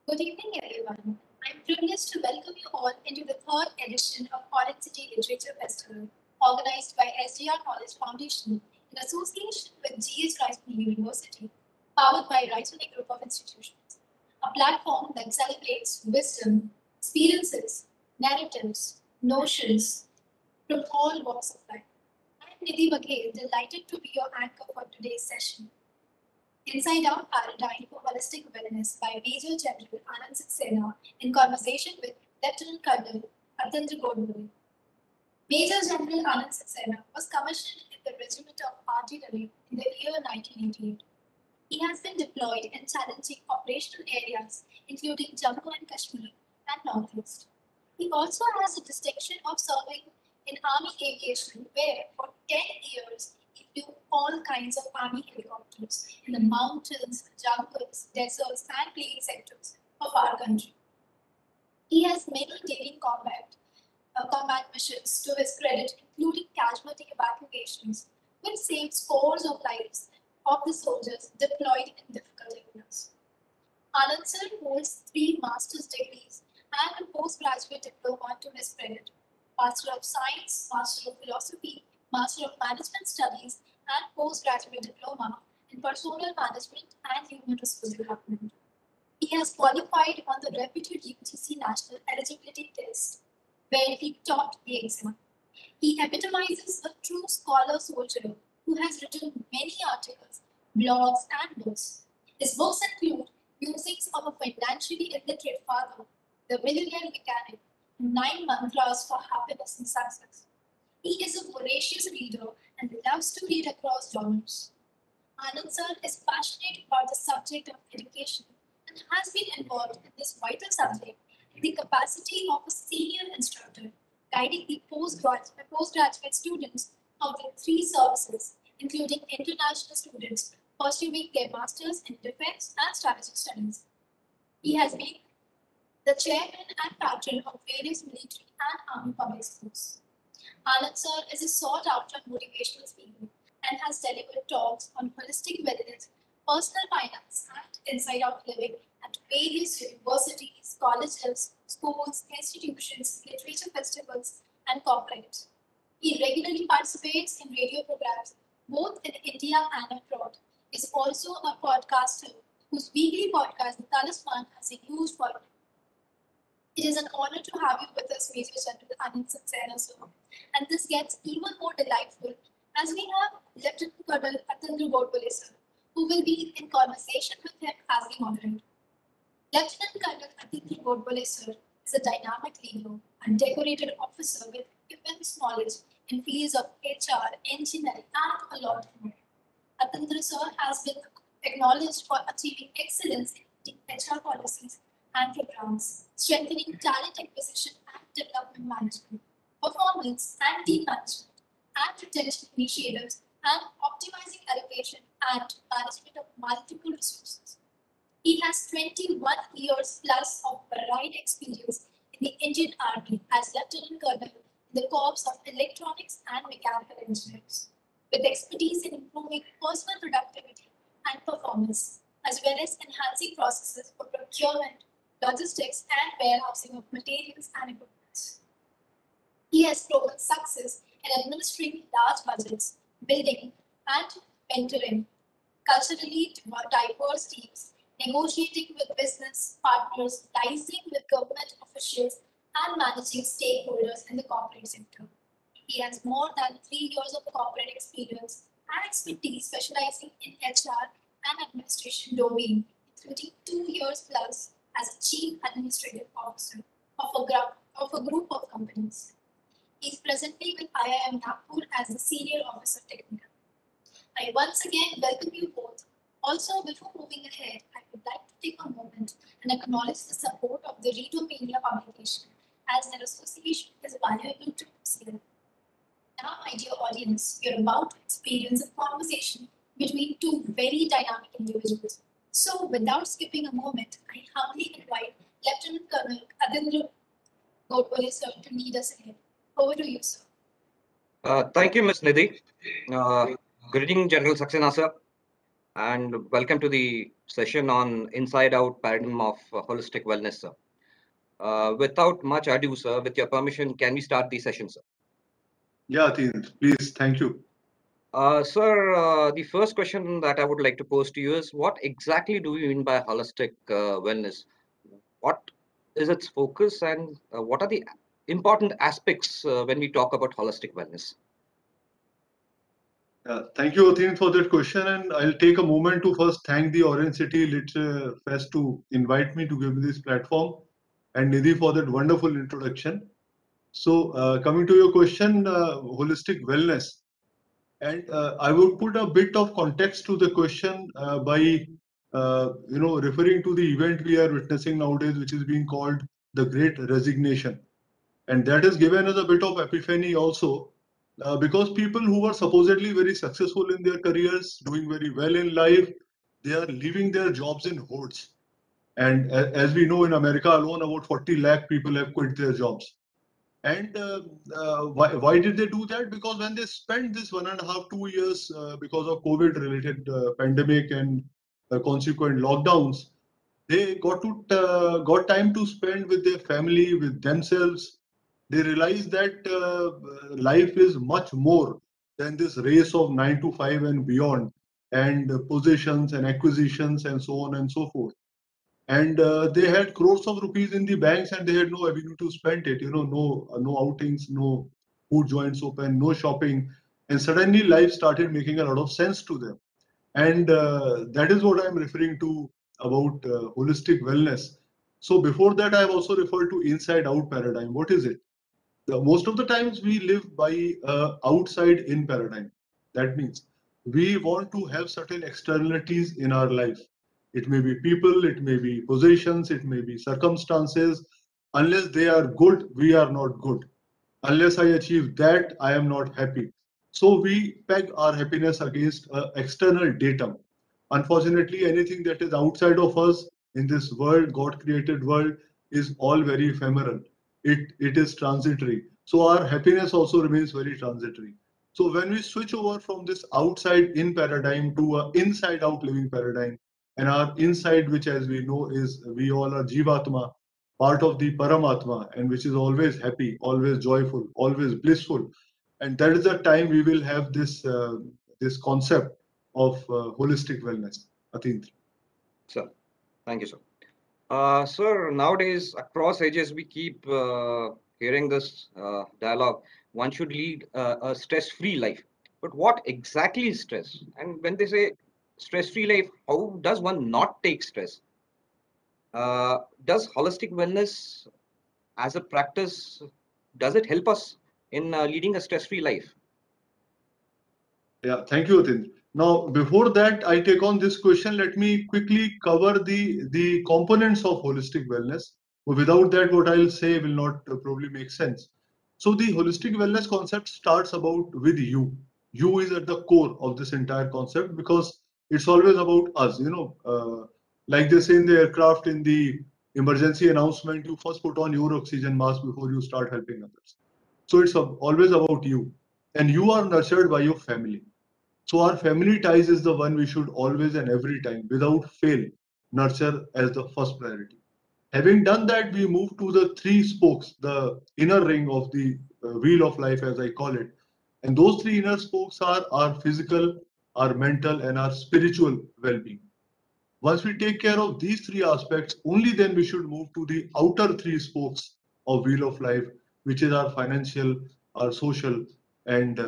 Good evening, everyone. I'm privileged to welcome you all into the third edition of Orange City Literature Festival, organized by SDR Knowledge Foundation in association with GH Ricefield University, powered by Ricefield Group of Institutions, a platform that celebrates wisdom, experiences, narratives, notions from all walks of life. I'm Nidhi Baghel, delighted to be your anchor for today's session. Inside Out Paradigm for Holistic Wellness by Major General Anand Saxena in conversation with Lieutenant Colonel Atendra Godbole. Major General Anand Saxena was commissioned in the Regiment of Artillery in the year 1988. He has been deployed in challenging operational areas including Jammu and Kashmir and Northeast. He also has the distinction of serving in Army aviation, where for 10 years he flew all kinds of Army helicopters in the mountains, jungles, deserts, and plain sectors of our country. He has many daring combat missions to his credit, including casualty evacuations, which saved scores of lives of the soldiers deployed in difficult areas. Anand sir holds 3 master's degrees and a postgraduate diploma to his credit: Master of Science, Master of Philosophy, Master of Management Studies, and postgraduate diploma in Personal Management and Human Resource Development. He has qualified on the reputed UGC National Eligibility Test, where he topped the exam. He epitomizes a true scholar soldier who has written many articles, blogs, and books. His books include Musings of a Financially Illiterate Father, The Millionaire Mechanic, and 9 Mantras for Happiness and Success. He is a voracious reader and loves to read across genres. Anand sir is passionate about the subject of education and has been involved in this vital subject in the capacity of a senior instructor, guiding the postgraduate students of the 3 services, including international students pursuing their masters in defense and strategic studies. He has been the chairman and patron of various military and army public schools. Anand sir is a sought-after motivational speaker and has delivered talks on holistic wellness, personal finance, and inside-out living at various universities, colleges, schools, institutions, literature festivals, and corporates. He regularly participates in radio programs both in India and abroad. Is also a podcaster whose weekly podcast, The Talisman, has a huge following. It is an honor to have you with us, Major General Anand Saxena, sir. And this gets even more delightful as we have Lieutenant Colonel Atendra Godbole, sir, who will be in conversation with him as the moderator. Lieutenant Colonel Atendra Godbole, sir, is a dynamic leader and decorated officer with immense knowledge in fields of HR, engineering, and a lot more. Atendra, sir, has been acknowledged for achieving excellence in HR policies and programs, strengthening talent acquisition and development management, performance and team management, and retention initiatives, and optimizing allocation and management of multiple resources. He has 21 years plus of varied experience in the Indian Army as Lieutenant Colonel in the Corps of Electronics and Mechanical Engineers, with expertise in improving personal productivity and performance, as well as enhancing processes for procurement, logistics, and warehousing of materials and equipment. He has proven success in administering large budgets, building and mentoring culturally diverse teams, negotiating with business partners, liaising with government officials, and managing stakeholders in the corporate sector. He has more than 3 years of corporate experience and expertise specializing in HR and administration domain, including 2 years plus as a chief administrative officer of a group of companies. He is presently with IIM Nagpur as the senior officer technical. I once again welcome you both. Also, before moving ahead, I would like to take a moment and acknowledge the support of the Readopedia publication, as their association is valuable to consider. Now, my dear audience, you're about to experience a conversation between two very dynamic individuals. So, without skipping a moment, I humbly invite Lieutenant Colonel Adindra Godbole sir to lead us ahead. Over to you, sir. Thank you, Ms. Nidhi. Good evening, General Saxena, sir. and welcome to the session on Inside Out Paradigm of Holistic Wellness, sir. Without much ado, sir, with your permission, can we start the session, sir? Yeah, Atin, please, thank you. Sir, the first question that I would like to pose to you is what exactly do you mean by holistic wellness? What is its focus, and what are the important aspects when we talk about holistic wellness? Thank you, Atin, for that question. And I'll take a moment to first thank the Orange City Lit Fest to invite me to give me this platform, and Nidhi for that wonderful introduction. So, coming to your question, holistic wellness. And I would put a bit of context to the question by referring to the event we are witnessing nowadays, which is being called the Great Resignation. And that has given us a bit of epiphany also, because people who were supposedly very successful in their careers, doing very well in life, they are leaving their jobs in hordes. And as we know, in America alone, about 40 lakh people have quit their jobs. And why did they do that? Because when they spent this 1.5, 2 years because of COVID-related pandemic and consequent lockdowns, they got time to spend with their family, with themselves. They realized that life is much more than this race of 9 to 5 and beyond, and possessions and acquisitions and so on and so forth. And they had crores of rupees in the banks, and they had no avenue to spend it. No outings, no food joints open, no shopping, and suddenly life started making a lot of sense to them. And that is what I'm referring to about holistic wellness. So before that, I've also referred to inside out paradigm. What is it? Most of the times we live by outside in paradigm. That means we want to have certain externalities in our life. It may be people, it may be possessions, it may be circumstances. Unless they are good, we are not good. Unless I achieve that, I am not happy. So we peg our happiness against external datum. Unfortunately, anything that is outside of us in this world, God created world, is all very ephemeral. It is transitory. So our happiness also remains very transitory. So when we switch over from this outside in paradigm to a inside out living paradigm, and our inside, which as we know is we all are Jivatma, part of the Paramatma, and which is always happy, always joyful, always blissful. And that is the time we will have this concept of holistic wellness. Atindra. Sir, thank you, sir. Sir, nowadays across ages, we keep hearing this dialogue. One should lead a stress-free life. But what exactly is stress? And when they say stress-free life, how does one not take stress? Does holistic wellness as a practice, does it help us in leading a stress-free life? Yeah, thank you, Atindra. Now, before that, I take on this question. Let me quickly cover the components of holistic wellness. Without that, what I'll say will not probably make sense. So, the holistic wellness concept starts about with you. You is at the core of this entire concept because it's always about us. Like they say in the aircraft in the emergency announcement, you first put on your oxygen mask before you start helping others. So, it's always about you, and you are nurtured by your family. So our family ties is the one we should always and every time, without fail, nurture as the first priority. Having done that, we move to the three spokes, the inner ring of the wheel of life, as I call it. And those three inner spokes are our physical, our mental, and our spiritual well-being. Once we take care of these three aspects, only then we should move to the outer three spokes of wheel of life, which is our financial, our social, and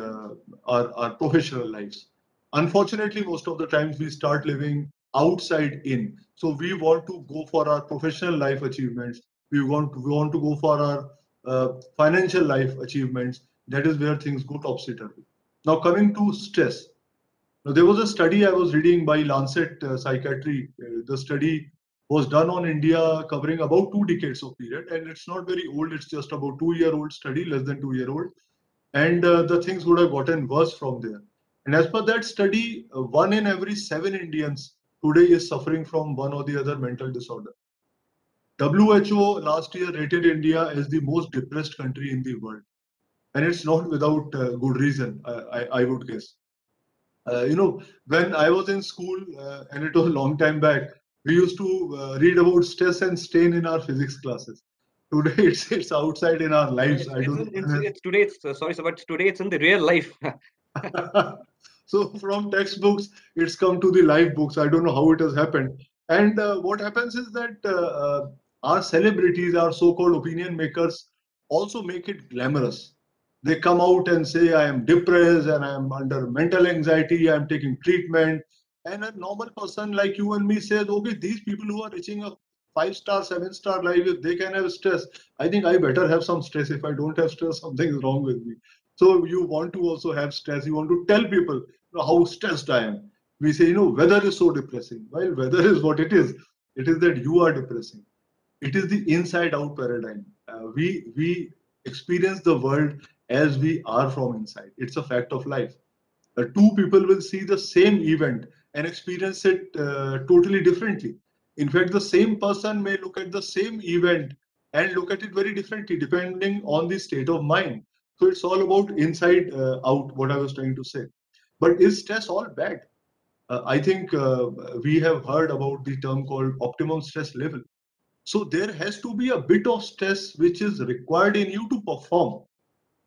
our professional lives. Unfortunately, most of the times we start living outside in. So we want to go for our professional life achievements. We want to go for our financial life achievements. That is where things go topsy-turvy. Now coming to stress. Now, there was a study I was reading by Lancet Psychiatry. The study was done on India covering about 2 decades of period, and it's not very old. It's just about 2 year old study, less than 2 year old, and the things would have gotten worse from there. And as per that study, one in every 7 Indians today is suffering from one or the other mental disorder. WHO last year rated India as the most depressed country in the world, and it's not without good reason, I would guess. When I was in school, and it was a long time back, we used to read about stress and strain in our physics classes. Today, it's outside in our lives. I don't know. It's today. It's sorry, sir, but today it's in the real life. So from textbooks, it's come to the live books. I don't know how it has happened. And what happens is that our celebrities, our so-called opinion makers, also make it glamorous. They come out and say, I am depressed and I am under mental anxiety, I am taking treatment. And a normal person like you and me says, okay, these people who are reaching a 5-star, 7-star life, if they can have stress, I think I better have some stress. If I don't have stress, something is wrong with me. So you want to also have stress. You want to tell people how stressed I am. We say, weather is so depressing. Well, weather is what it is. It is that you are depressing. It is the inside out paradigm. We experience the world as we are from inside. It's a fact of life. Two people will see the same event and experience it totally differently. In fact, the same person may look at the same event and look at it very differently depending on the state of mind. So it's all about inside out, what I was trying to say. But is stress all bad? I think we have heard about the term called optimum stress level. So there has to be a bit of stress which is required in you to perform.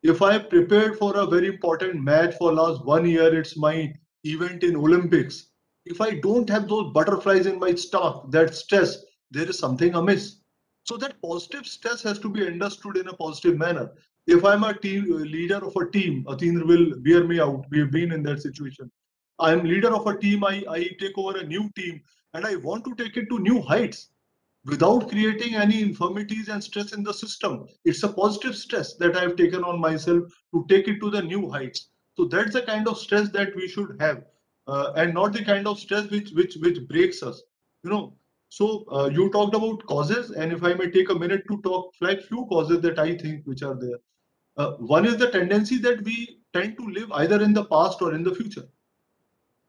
If I prepared for a very important match for last 1 year, it's my event in Olympics. If I don't have those butterflies in my stomach, that stress, there is something amiss. So that positive stress has to be understood in a positive manner. If I'm a team leader of a team, Atin will bear me out. We have been in that situation. I'm leader of a team. I take over a new team and I want to take it to new heights without creating any infirmities and stress in the system. It's a positive stress that I've taken on myself to take it to the new heights. So that's the kind of stress that we should have, and not the kind of stress which breaks us. You know. So you talked about causes, and if I may take a minute to talk like few causes that I think which are there. One is the tendency that we tend to live either in the past or in the future.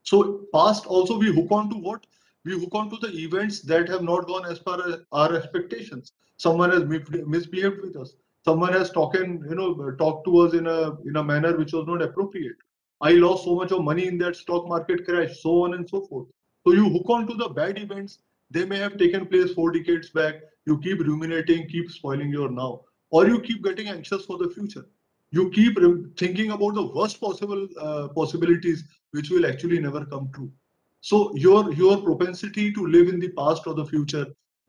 So past also we hook on to what? We hook on to the events that have not gone as per our expectations. Someone has misbehaved with us. Someone has talked to us in a manner which was not appropriate. I lost so much of money in that stock market crash, so on and so forth. So you hook on to the bad events. They may have taken place 4 decades back. You keep ruminating, keep spoiling your now, or you keep getting anxious for the future. You keep thinking about the worst possible possibilities which will actually never come true. So your propensity to live in the past or the future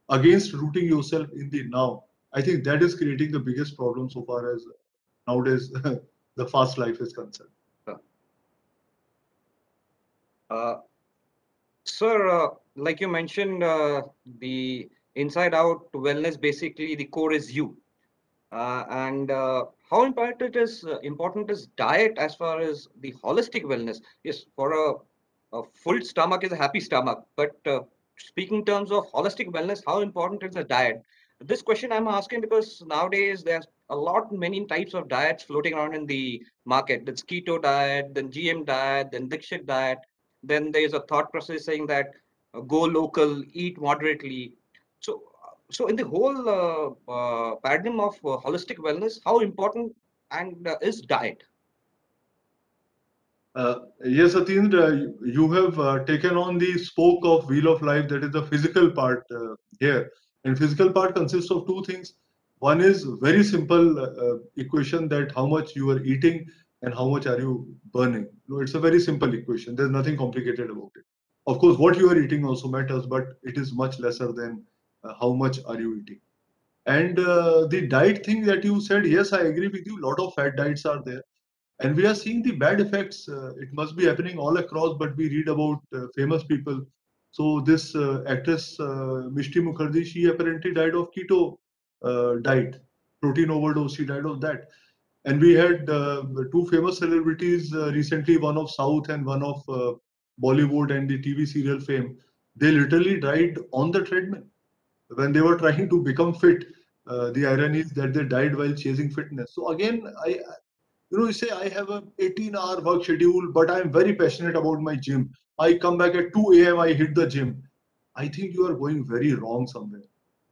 against rooting yourself in the now, I think that is creating the biggest problem so far as nowadays the fast life is concerned. Sir, like you mentioned, the inside out wellness, basically the core is you. And how important is diet as far as the holistic wellness? Yes, for a full stomach is a happy stomach, but speaking in terms of holistic wellness, how important is the diet? This question I'm asking because nowadays there's many types of diets floating around in the market. There's keto diet, then GM diet, then Dikshit diet. Then there's a thought process saying that go local, eat moderately. So so in the whole paradigm of holistic wellness, how important and is diet? Yes, Atindra, you have taken on the spoke of wheel of life, that is the physical part here. And physical part consists of two things. One is very simple equation that how much you are eating and how much are you burning. No, it's a very simple equation. There's nothing complicated about it. Of course, what you are eating also matters, but it is much lesser than how much are you eating. And the diet thing that you said, yes, I agree with you. A lot of fat diets are there and we are seeing the bad effects. It must be happening all across, but we read about famous people. So this actress Mishti Mukherjee, she apparently died of keto diet, protein overdose. She died of that. And we had two famous celebrities recently, one of South and one of Bollywood and the TV serial fame. They literally died on the treadmill when they were trying to become fit. The irony is that they died while chasing fitness. So again, you say I have a 18-hour work schedule, but I'm very passionate about my gym. I come back at 2 a.m. I hit the gym. I think you are going very wrong somewhere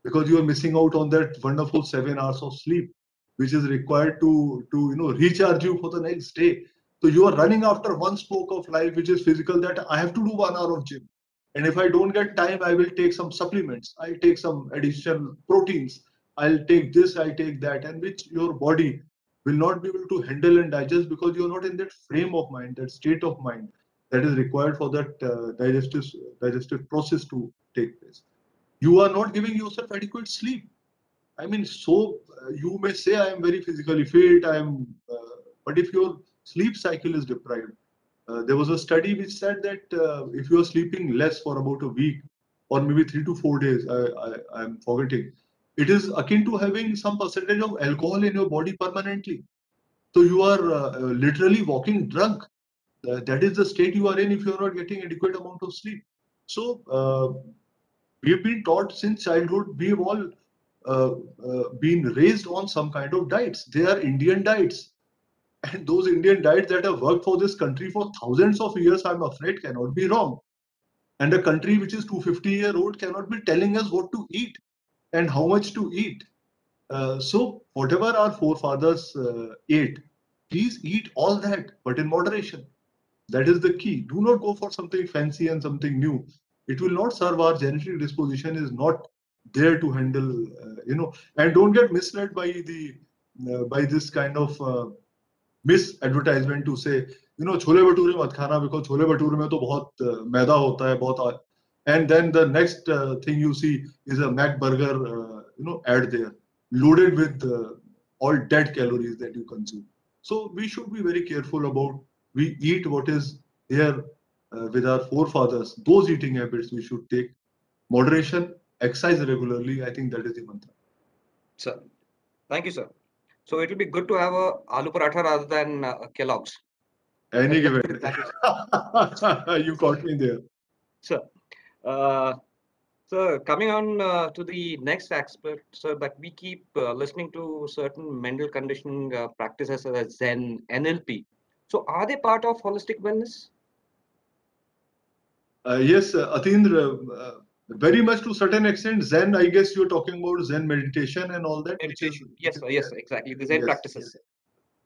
because you are missing out on that wonderful 7 hours of sleep, which is required to recharge you for the next day. So you are running after one spoke of life, which is physical, that I have to do 1 hour of gym. And if I don't get time, I will take some supplements. I'll take some additional proteins. I'll take this, I'll take that, and which your body will not be able to handle and digest because you're not in that frame of mind, that state of mind that is required for that digestive process to take place. You are not giving yourself adequate sleep. I mean, so you may say I am very physically fit, but if your sleep cycle is deprived, there was a study which said that if you are sleeping less for about a week or maybe 3 to 4 days, I'm forgetting, it is akin to having some percentage of alcohol in your body permanently. So you are literally walking drunk. That is the state you are in if you are not getting adequate amount of sleep. So we've been taught since childhood, we've all been raised on some kind of diets. They are Indian diets. And those Indian diets that have worked for this country for thousands of years, I'm afraid, cannot be wrong. And a country which is 250-year-old cannot be telling us what to eat and how much to eat. So whatever our forefathers ate, please eat all that, but in moderation. That is the key. Do not go for something fancy and something new. It will not serve. Our genetic disposition is not there to handle, and don't get misled by this kind of misadvertisement to say, chole bhature mat khana because chole bhature mein to bahut maida hota hai, bahut, and then the next thing you see is a Mac burger, ad there, loaded with all dead calories that you consume. So we should be very careful about we eat what is there with our forefathers. Those eating habits we should take. Moderation, exercise regularly. I think that is the mantra. Sir, thank you, sir. So it will be good to have a aloo paratha rather than Kellogg's. Any given. Thank you, You caught me there. sir. So coming on to the next aspect, sir, that we keep listening to certain mental conditioning practices such as Zen, NLP. So are they part of holistic wellness? Yes, Atindra, very much to certain extent. Zen, I guess you're talking about Zen meditation and all that. Meditation. Yes, sir. Yes, sir, exactly. The Zen Yes, practices.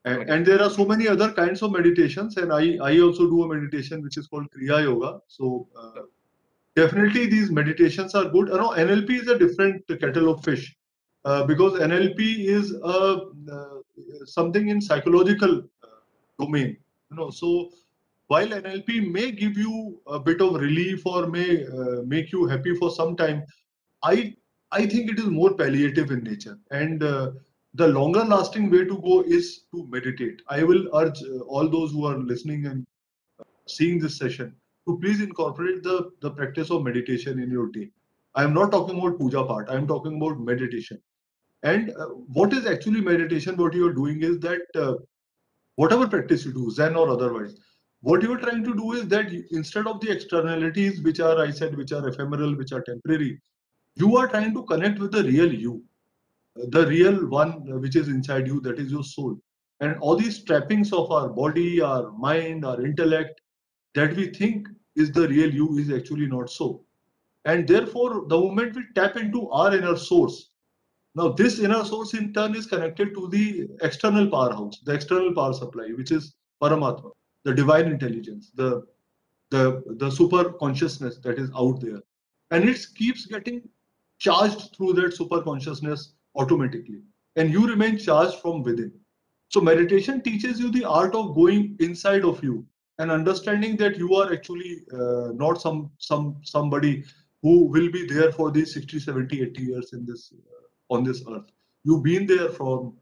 And there are so many other kinds of meditations, and I also do a meditation which is called Kriya Yoga. So definitely these meditations are good. NLP is a different kettle of fish because NLP is something in psychological domain. So while NLP may give you a bit of relief or may make you happy for some time, I think it is more palliative in nature, and the longer lasting way to go is to meditate. I will urge all those who are listening and seeing this session to please incorporate the practice of meditation in your day. I am not talking about puja part. I am talking about meditation. And what is actually meditation? What you are doing is that whatever practice you do, Zen or otherwise, what you are trying to do is that instead of the externalities, which are, I said, which are ephemeral, which are temporary, you are trying to connect with the real you, the real one which is inside you, that is your soul. And all these trappings of our body, our mind, our intellect, that we think is the real you is actually not so. And therefore, the moment we tap into our inner source, now this inner source in turn is connected to the external powerhouse, the external power supply, which is Paramatma, the divine intelligence, the super consciousness that is out there. And it keeps getting charged through that super consciousness automatically. And you remain charged from within. So meditation teaches you the art of going inside of you and understanding that you are actually not somebody who will be there for these 60, 70, 80 years in this on this earth. You've been there from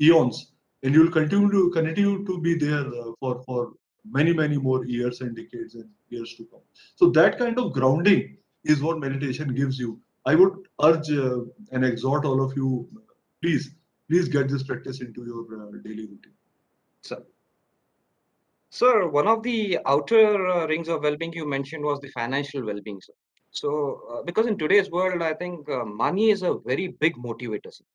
eons, and you'll continue to be there for many more years and decades and years to come. So that kind of grounding is what meditation gives you. I would urge and exhort all of you, please get this practice into your daily routine. Sir, one of the outer rings of well-being you mentioned was the financial well-being, sir. So, because in today's world, I think money is a very big motivator, sir.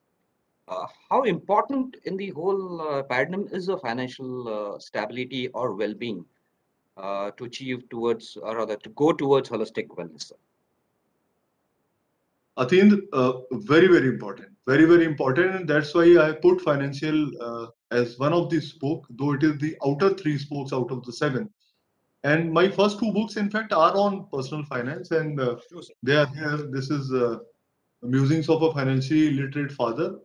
How important in the whole paradigm is the financial stability or well-being to achieve towards, or rather to go towards holistic wellness, sir? Athind, very important, very important, and that's why I put financial as one of the spoke, though it is the outer 3 spokes out of the 7. And my first 2 books, in fact, are on personal finance, and True, sir. they are here. This is Musings of a Financially Literate Father.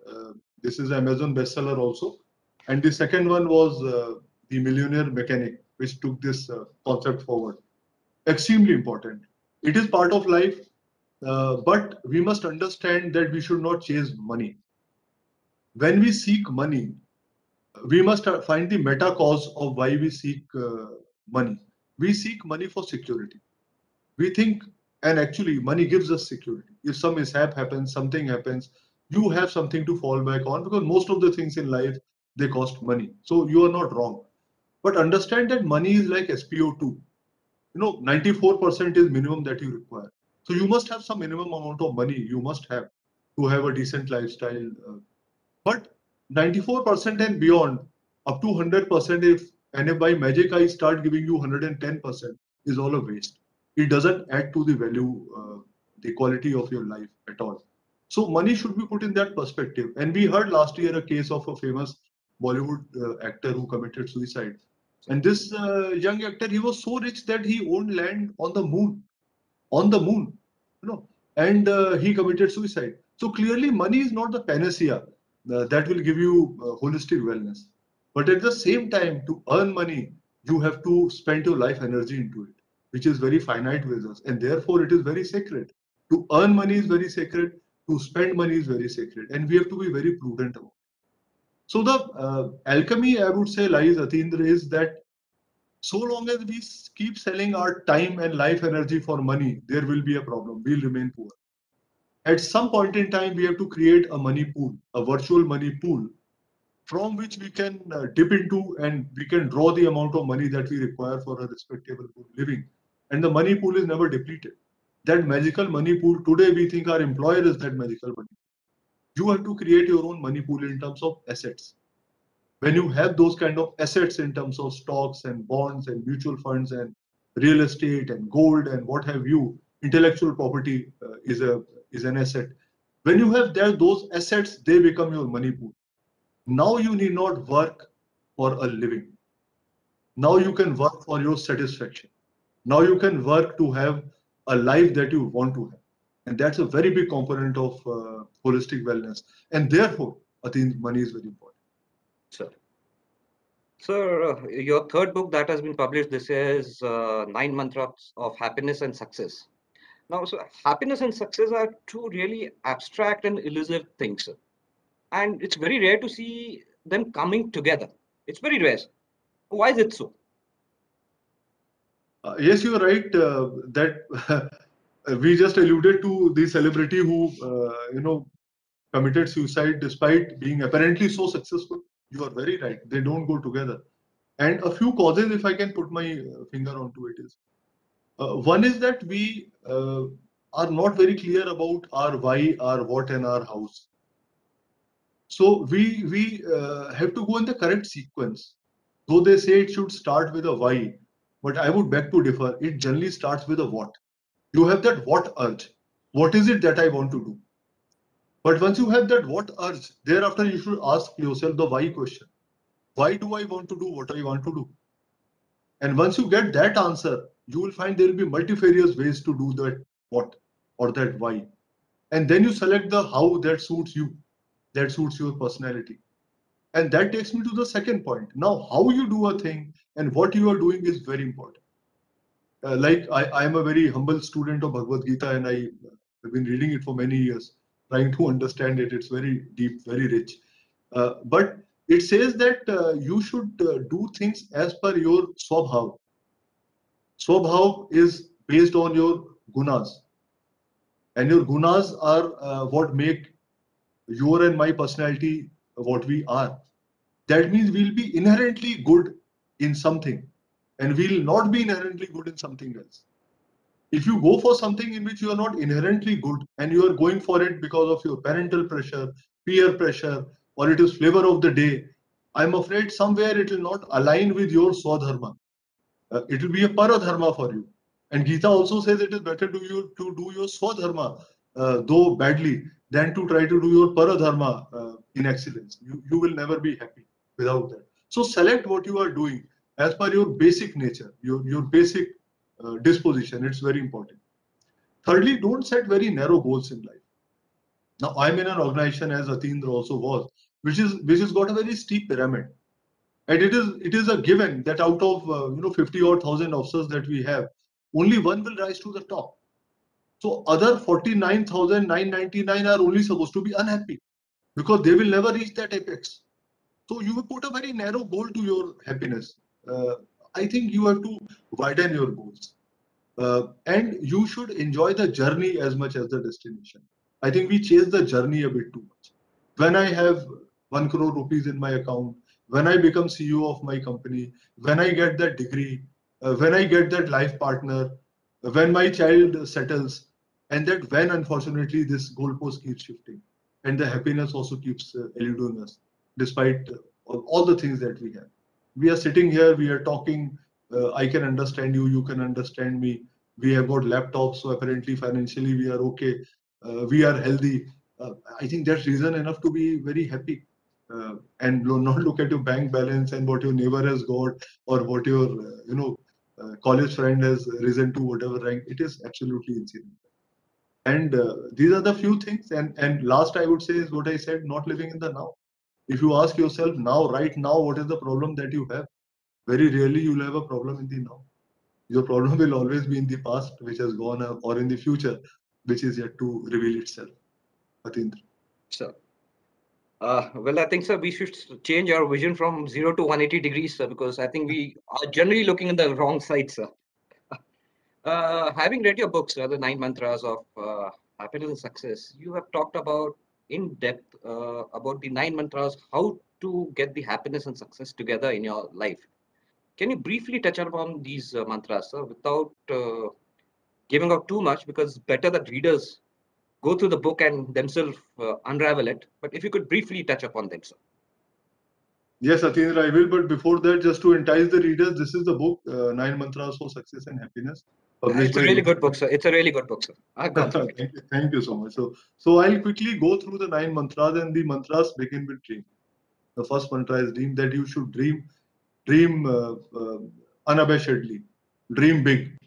This is Amazon bestseller also. And the second one was The Millionaire Mechanic, which took this concept forward. Extremely important. It is part of life, but we must understand that we should not chase money. When we seek money, we must find the meta cause of why we seek money. We seek money for security. We think, and actually, money gives us security. If some mishap happens, something happens, you have something to fall back on, because most of the things in life, they cost money. So you are not wrong. But understand that money is like SpO2. 94% is minimum that you require. So you must have some minimum amount of money you must have to have a decent lifestyle. But 94% and beyond, up to 100%, if by magic I start giving you 110%, is all a waste. It doesn't add to the value, the quality of your life at all. So money should be put in that perspective. And we heard last year a case of a famous Bollywood actor who committed suicide. And this young actor, he was so rich that he owned land on the moon, and he committed suicide. So clearly, money is not the panacea that will give you holistic wellness. But at the same time, to earn money, you have to spend your life energy into it, which is very finite with us, and therefore it is very sacred. To earn money is very sacred. To spend money is very sacred, and we have to be very prudent about it. So the alchemy, I would say, lies, Atindra, is that so long as we keep selling our time and life energy for money, there will be a problem. We'll remain poor. At some point in time, we have to create a money pool, a virtual money pool, from which we can dip into, and we can draw the amount of money that we require for a respectable good living. And the money pool is never depleted. That magical money pool, today we think our employer is that magical money. You have to create your own money pool in terms of assets. When you have those kind of assets in terms of stocks and bonds and mutual funds and real estate and gold and what have you, intellectual property is an asset. When you have those assets, they become your money pool. Now you need not work for a living. Now you can work for your satisfaction. Now you can work to have a life that you want to have. And that's a very big component of holistic wellness. And therefore, I think money is very important. Sir. Sir, your third book that has been published, this is 9 Mantras of Happiness and Success. Now, so happiness and success are two really abstract and elusive things, sir. And it's very rare to see them coming together. It's very rare. Why is it so? Yes, you're right that we just alluded to the celebrity who, committed suicide despite being apparently so successful. You are very right. They don't go together. And a few causes, if I can put my finger onto it, is one is that we are not very clear about our why, our what, and our hows. So we have to go in the correct sequence. Though they say it should start with a why, but I would beg to differ. It generally starts with a what. You have that what urge. What is it that I want to do? But once you have that what urge, thereafter you should ask yourself the why question. Why do I want to do what I want to do? And once you get that answer, you will find there will be multifarious ways to do that what or that why. And then you select the how that suits you, that suits your personality. And that takes me to the second point. Now, how you do a thing and what you are doing is very important. Like I am a very humble student of Bhagavad Gita, and I have been reading it for many years, trying to understand it. It's very deep, very rich. But it says that you should do things as per your swabhav. Swabhav is based on your gunas, and your gunas are what make your and my personality what we are. That means we'll be inherently good in something, and we'll not be inherently good in something else. If you go for something in which you are not inherently good and you are going for it because of your parental pressure, peer pressure, or it is flavor of the day, I'm afraid somewhere it will not align with your swadharma. It will be a paradharma for you. And Gita also says it is better to do your swadharma, though badly, than to try to do your paradharma in excellence. You will never be happy. without that. So select what you are doing as per your basic nature, your basic disposition. It's very important. Thirdly, don't set very narrow goals in life. Now, I'm in an organization, as Atindra also was, which has got a very steep pyramid, and it is a given that out of 50 or 1,000 officers that we have, only one will rise to the top. So other 49,999 are only supposed to be unhappy because they will never reach that apex. So you put a very narrow goal to your happiness. I think you have to widen your goals. And you should enjoy the journey as much as the destination. I think we chase the journey a bit too much. When I have 1 crore rupees in my account, when I become CEO of my company, when I get that degree, when I get that life partner, when my child settles, and that when unfortunately this goalpost keeps shifting, and the happiness also keeps eluding us, despite all the things that we have. We are sitting here, we are talking. I can understand you, you can understand me. We have got laptops, so apparently financially we are okay. We are healthy. I think that's reason enough to be very happy. And not look at your bank balance and what your neighbor has got or what your college friend has risen to whatever rank. It is absolutely insane. And these are the few things. And last I would say is what I said: not living in the now. If you ask yourself now, right now, what is the problem that you have? Very rarely you'll have a problem in the now. Your problem will always be in the past, which has gone, or in the future, which is yet to reveal itself. Atindra. Sir. Well, I think, sir, we should change our vision from 0 to 180 degrees, sir, because I think we are generally looking at the wrong side, sir. Having read your books, the 9 mantras of happiness and success, you have talked about in depth about the 9 mantras, how to get the happiness and success together in your life. Can you briefly touch upon these mantras, sir, without giving out too much? Because better that readers go through the book and themselves unravel it. But if you could briefly touch upon them, sir. Yes, Atindra, I will. But before that, just to entice the readers, this is the book, 9 Mantras for Success and Happiness, published It's a by really good book, sir. It's a really good book, sir. I've gone through it. Thank you so much. So I'll quickly go through the 9 mantras, and the mantras begin with dream. The first mantra is dream, that you should dream unabashedly, dream big,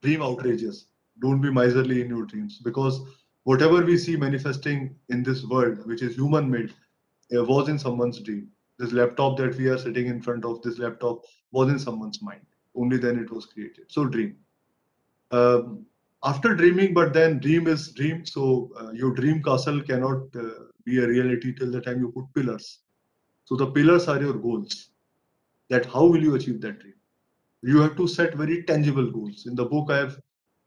dream outrageous. Don't be miserly in your dreams, because whatever we see manifesting in this world, which is human made, was in someone's dream. This laptop that we are sitting in front of, this laptop was in someone's mind. Only then it was created. So dream. After dreaming, but then dream is dream. So your dream castle cannot be a reality till the time you put pillars. So the pillars are your goals. That how will you achieve that dream? You have to set very tangible goals. In the book, I have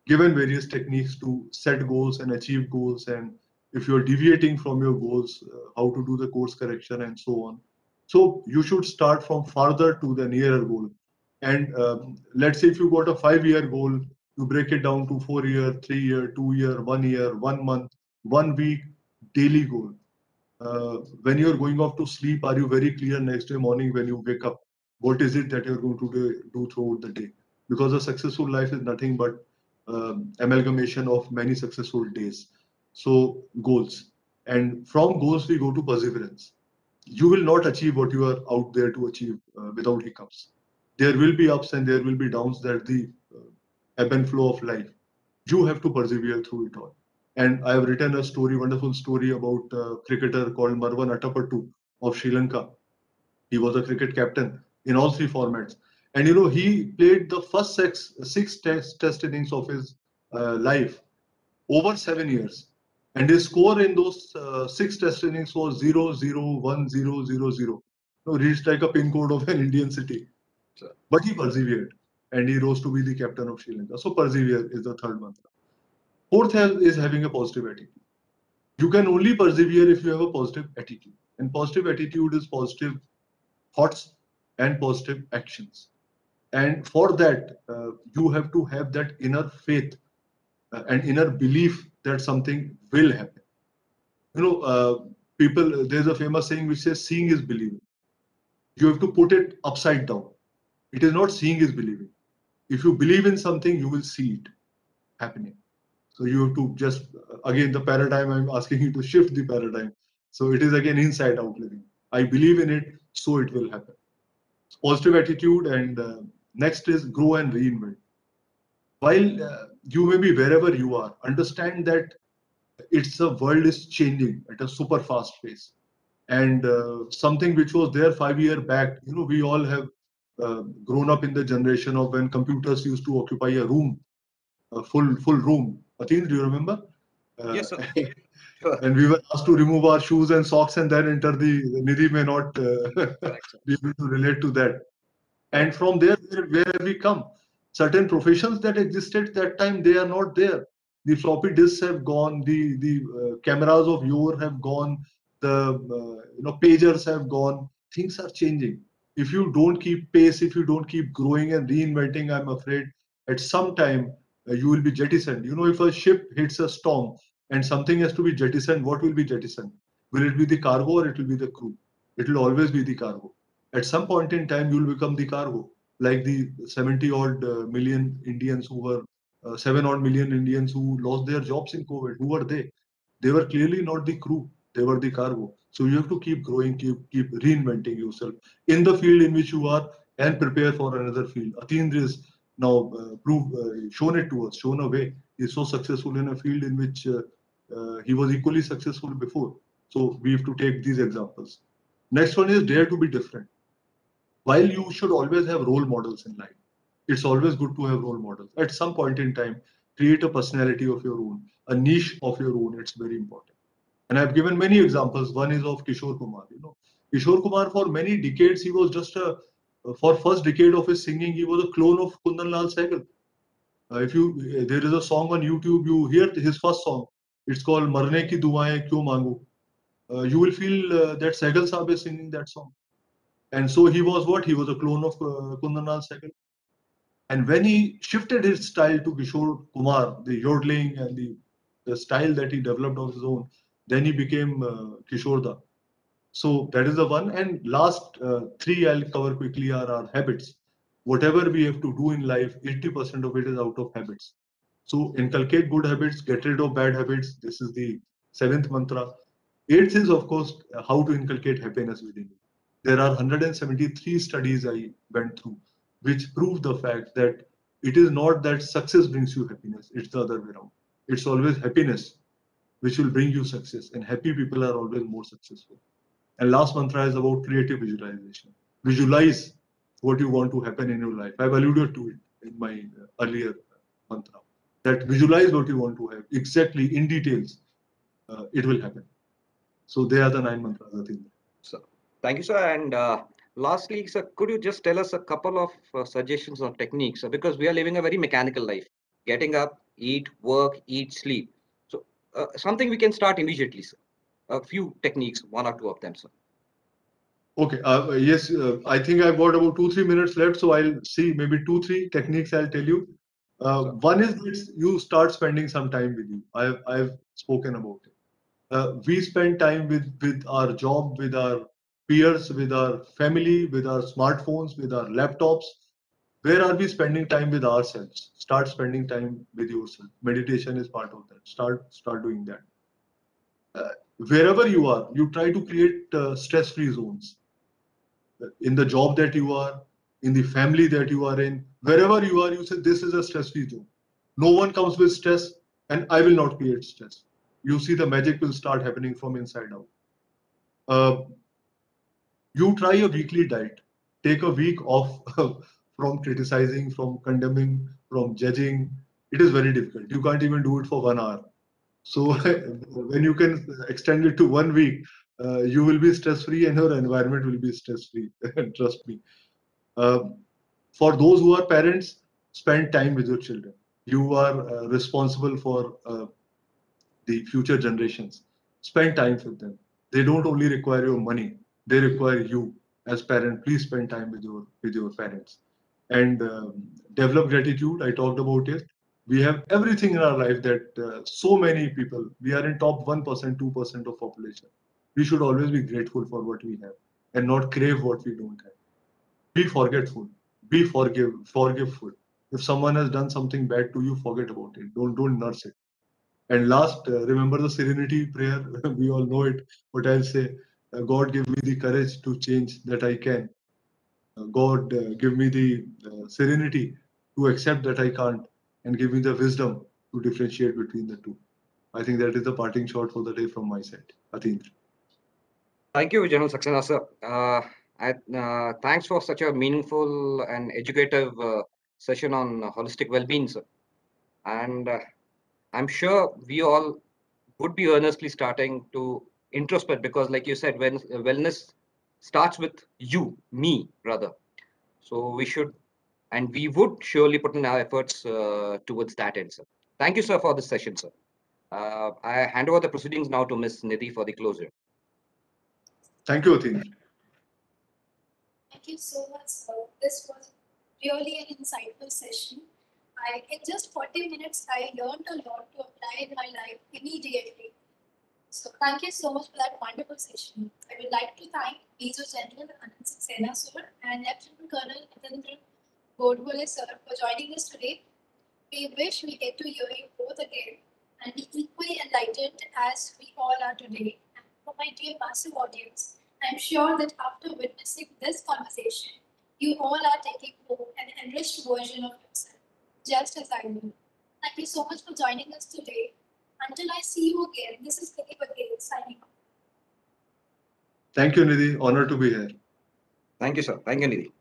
given various techniques to set goals and achieve goals, and if you're deviating from your goals, how to do the course correction and so on. So you should start from farther to the nearer goal. And let's say if you got a 5-year goal, you break it down to 4-year, 3-year, 2-year, 1 year, 1 month, 1 week, daily goal. When you're going off to sleep, are you very clear next day morning when you wake up? What is it that you're going to do throughout the day? Because a successful life is nothing but amalgamation of many successful days. So goals, and from goals we go to perseverance. You will not achieve what you are out there to achieve without hiccups. There will be ups and there will be downs. That the ebb and flow of life. You have to persevere through it all. And I have written a story, wonderful story about a cricketer called Marwan Atapattu of Sri Lanka. He was a cricket captain in all 3 formats. And he played the first six test innings of his life over 7 years. And his score in those 6 test innings was 0-0-1-0-0-0. Reached like a pin code of an Indian city. But he persevered and he rose to be the captain of Sri Lanka. So persevere is the third mantra. Fourth is having a positive attitude. You can only persevere if you have a positive attitude. And positive attitude is positive thoughts and positive actions. And for that, you have to have that inner faith and inner belief that something will happen. People, there's a famous saying which says, seeing is believing. You have to put it upside down. It is not seeing is believing. If you believe in something, you will see it happening. So you have to just, again, the paradigm, I'm asking you to shift the paradigm. So it is again inside out living. I believe in it. so it will happen. Positive attitude, and next is grow and reinvent. While you may be wherever you are, understand that the world is changing at a super fast pace. And something which was there 5 years back, we all have grown up in the generation of when computers used to occupy a room, a full room. Atin, do you remember? Yes, sir. Sure. And we were asked to remove our shoes and socks and then enter the Nidhi may not Correct, sir. be able to relate to that. And from there, where have we come? Certain professions that existed that time, they are not there. The floppy disks have gone. The cameras of yore have gone. The pagers have gone. Things are changing. If you don't keep pace, if you don't keep growing and reinventing, I'm afraid at some time you will be jettisoned. If a ship hits a storm and something has to be jettisoned, what will be jettisoned? Will it be the cargo or it will be the crew? It will always be the cargo. At some point in time, you will become the cargo, like the 70 odd million Indians who were 7 odd million Indians who lost their jobs in COVID. Who were they? They were clearly not the crew. They were the cargo. So you have to keep growing, keep reinventing yourself in the field in which you are, and prepare for another field. Atindra is now shown it to us, shown a way. He's so successful in a field in which he was equally successful before. So we have to take these examples. Next one is dare to be different. While you should always have role models in life, it's always good to have role models. At some point in time, create a personality of your own, a niche of your own. It's very important. And I've given many examples. One is of Kishore Kumar. Kishore Kumar, for many decades, he was just for first decade of his singing, he was a clone of Kundan Lal Sehgal. There is a song on YouTube, you hear his first song. It's called Marne Ki Duaein Kyun Mangu. You will feel that Sehgal Saab is singing that song. And so he was what? He was a clone of Kundan Lal Sehgal. And when he shifted his style to Kishore Kumar, the yodeling and the style that he developed of his own, then he became Kishore Da. So that is the one. And last three I'll cover quickly are our habits. Whatever we have to do in life, 80% of it is out of habits. So inculcate good habits, get rid of bad habits. This is the seventh mantra. Eighth is, of course, how to inculcate happiness within you. There are 173 studies I went through, which prove the fact that it is not that success brings you happiness, it's the other way around. It's always happiness which will bring you success, and happy people are always more successful. And last mantra is about creative visualization. Visualize what you want to happen in your life. I've alluded to it in my earlier mantra. That visualize what you want to have exactly in details. It will happen. So they are the 9 mantras, I think. So, thank you, sir. And lastly, sir, could you just tell us a couple of suggestions or techniques? Because we are living a very mechanical life, getting up, eat, work, eat, sleep. So something we can start immediately, sir. A few techniques, one or two of them, sir. Okay. Yes, I think I've got about 2-3 minutes left, so I'll see maybe 2-3 techniques I'll tell you. One is that you start spending some time with you. I've spoken about it. We spend time with our job, with our peers, with our family, with our smartphones, with our laptops. Where are we spending time with ourselves? Start spending time with yourself. Meditation is part of that. Start doing that. Wherever you are, you try to create stress-free zones. In the job that you are, in the family that you are in, wherever you are, you say this is a stress-free zone. No one comes with stress, and I will not create stress. You see the magic will start happening from inside out. You try a weekly diet. Take a week off from criticizing, from condemning, from judging. It is very difficult. You can't even do it for 1 hour. So when you can extend it to 1 week, you will be stress-free and your environment will be stress-free. Trust me. For those who are parents, spend time with your children. You are responsible for the future generations. Spend time with them. They don't only require your money; they require you as parent. Please spend time with your parents, and develop gratitude. I talked about it. We have everything in our life that so many people. We are in top 1%, 2% of population. We should always be grateful for what we have and not crave what we don't have. Be forgetful. Be forgiveful. If someone has done something bad to you, forget about it. Don't nurse it. And last, remember the serenity prayer. We all know it, but I'll say, God give me the courage to change that I can. God give me the serenity to accept that I can't, and give me the wisdom to differentiate between the two. I think that is the parting shot for the day from my side. Atindra. Thank you, General Saxena, sir. Thanks for such a meaningful and educative session on holistic well-being, sir. And I'm sure we all would be earnestly starting to introspect because, like you said, when wellness starts with you, me, rather. So we should, and we would surely put in our efforts towards that end, sir. Thank you, sir, for this session, sir. I hand over the proceedings now to Ms. Nidhi for the closure. Thank you, Atindra. Thank you so much, sir. This was really an insightful session. In just 40 minutes, I learned a lot to apply in my life immediately. So thank you so much for that wonderful session. I would like to thank Major General Anand Saxena, sir, and Lieutenant Colonel Atindra Godbole, sir, for joining us today. We wish we get to hear you both again and be equally enlightened as we all are today. And for my dear massive audience, I'm sure that after witnessing this conversation, you all are taking home an enriched version of yourself, just as I will. Thank you so much for joining us today. Until I see you again, this is Nidhi Patel signing off. Thank you, Nidhi. Honor to be here. Thank you, sir. Thank you, Nidhi.